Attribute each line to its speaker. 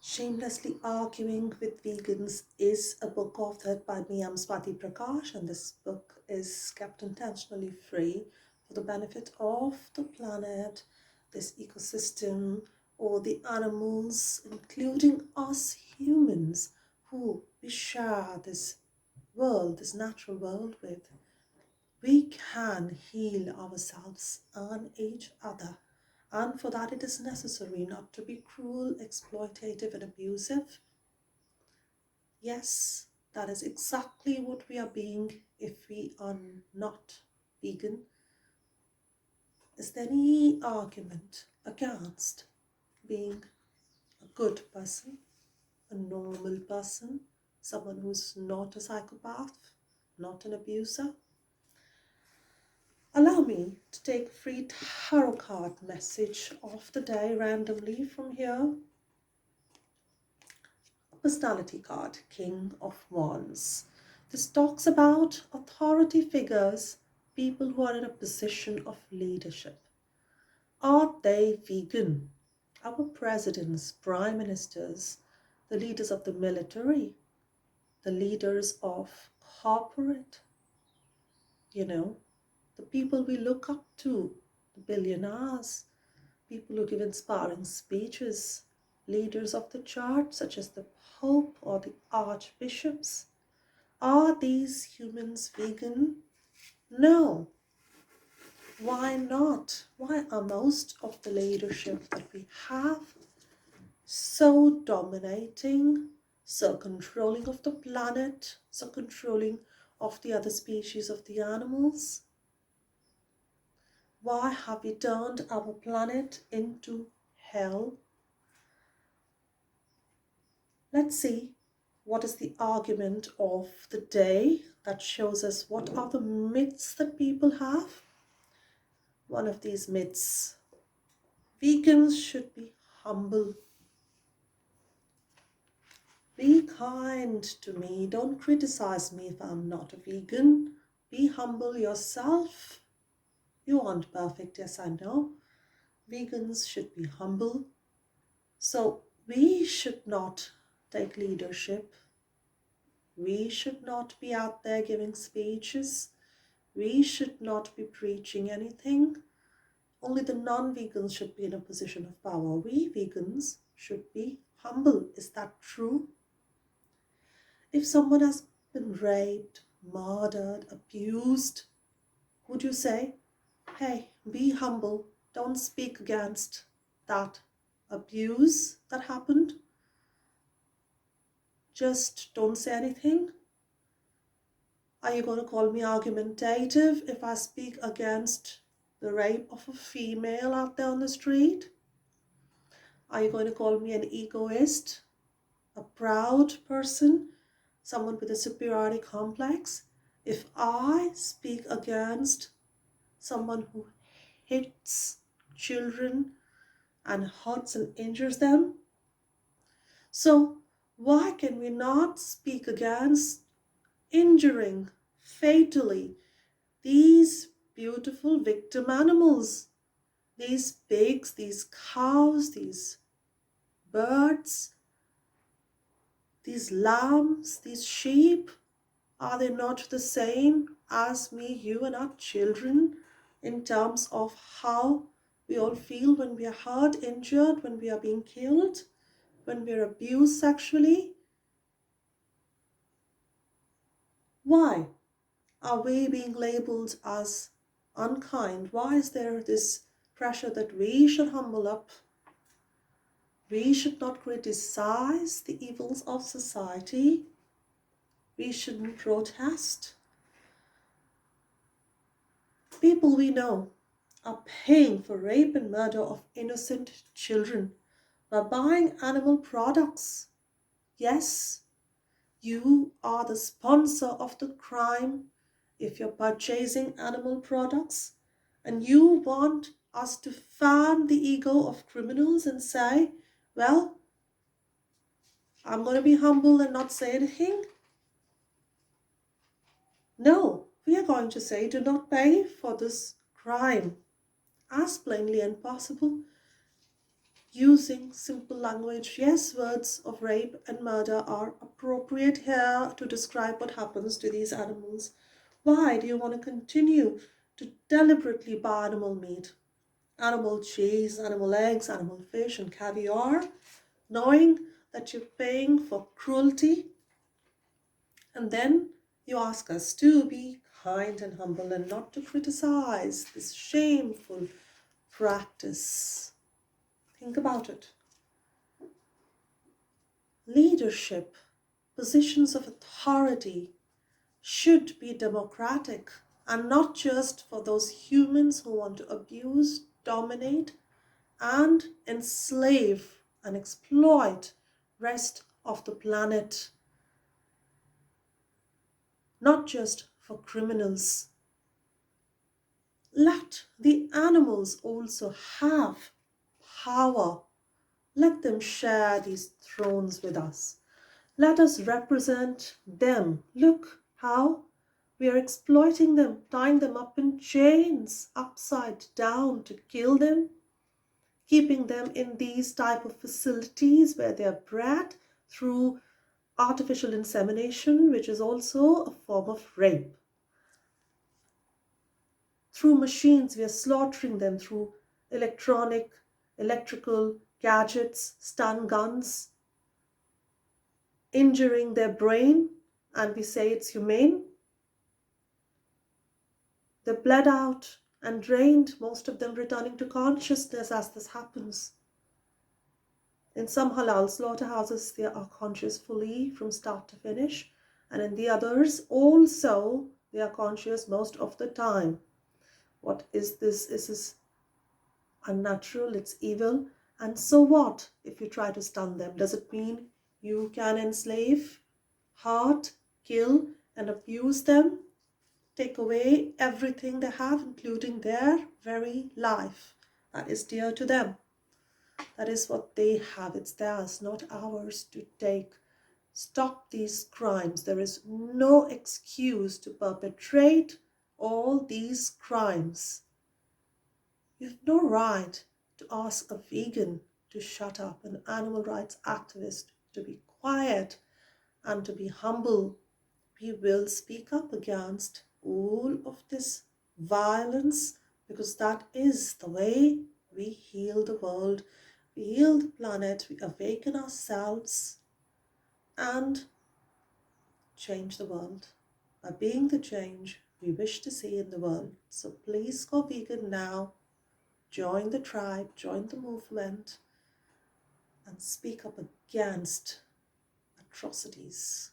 Speaker 1: Shamelessly Arguing with Vegans is a book authored by me, Swati Prakash, and this book is kept intentionally free for the benefit of the planet, this ecosystem, or the animals, including us humans who we share this world, this natural world with. We can heal ourselves and each other. And for that, it is necessary not to be cruel, exploitative, and abusive. Yes, that is exactly what we are being if we are not vegan. Is there any argument against being a good person, a normal person, someone who's not a psychopath, not an abuser? Allow me to take a free tarot card message of the day randomly from here. Personality card, King of Wands. This talks about authority figures, people who are in a position of leadership. Are they vegan? Our presidents, prime ministers, the leaders of the military, the leaders of corporate, the people we look up to, the billionaires, people who give inspiring speeches, leaders of the church, such as the Pope or the archbishops. Are these humans vegan? No. Why not? Why are most of the leadership that we have so dominating, so controlling of the planet, so controlling of the other species of the animals? Why have we turned our planet into hell? Let's see what is the argument of the day that shows us what are the myths that people have. One of these myths: vegans should be humble. Be kind to me. Don't criticize me if I'm not a vegan. Be humble yourself. You aren't perfect, yes, I know. Vegans should be humble. So we should not take leadership. We should not be out there giving speeches. We should not be preaching anything. Only the non-vegans should be in a position of power. We vegans should be humble. Is that true? If someone has been raped, murdered, abused, would you say, hey, be humble, don't speak against that abuse that happened? Just don't say anything? Are you going to call me argumentative if I speak against the rape of a female out there on the street? Are you going to call me an egoist, a proud person, someone with a superiority complex, if I speak against someone who hits children and hurts and injures them? So why can we not speak against injuring fatally these beautiful victim animals, these pigs, these cows, these birds, these lambs, these sheep? Are they not the same as me, you, and our children in terms of how we all feel when we are hurt, injured, when we are being killed, when we are abused sexually? Why are we being labeled as unkind? Why is there this pressure that we should humble up? We should not criticize the evils of society. We shouldn't protest. People we know are paying for rape and murder of innocent children by buying animal products. Yes, you are the sponsor of the crime if you're purchasing animal products, and you want us to fan the ego of criminals and say, well, I'm going to be humble and not say anything. No, we are going to say, do not pay for this crime as plainly as possible. using simple language. Yes, words of rape and murder are appropriate here to describe what happens to these animals. Why do you want to continue to deliberately buy animal meat, animal cheese, animal eggs, animal fish, and caviar, knowing that you're paying for cruelty? And then you ask us to be kind and humble and not to criticize this shameful practice. Think about it. Leadership, positions of authority should be democratic and not just for those humans who want to abuse, dominate, and enslave and exploit rest of the planet, not just for criminals. Let the animals also have power. Let them share these thrones with us. Let us represent them. Look how we are exploiting them, tying them up in chains, upside down to kill them, keeping them in these type of facilities where they are bred through artificial insemination, which is also a form of rape. Through machines, we are slaughtering them through electrical gadgets, stun guns, injuring their brain, and we say it's humane. They're bled out and drained, most of them returning to consciousness as this happens. In some halal slaughterhouses, they are conscious fully from start to finish, and in the others also they are conscious most of the time. What is this? This is unnatural, it's evil. And so what if you try to stun them? Does it mean you can enslave, hurt, kill, and abuse them? Take away everything they have, including their very life that is dear to them. That is what they have. It's theirs, not ours to take. Stop these crimes. There is no excuse to perpetrate all these crimes. You have no right to ask a vegan to shut up, an animal rights activist to be quiet, and to be humble. We will speak up against all of this violence because that is the way we heal the world, we heal the planet, we awaken ourselves and change the world by being the change we wish to see in the world. So please go vegan now, join the tribe, join the movement, and speak up against atrocities.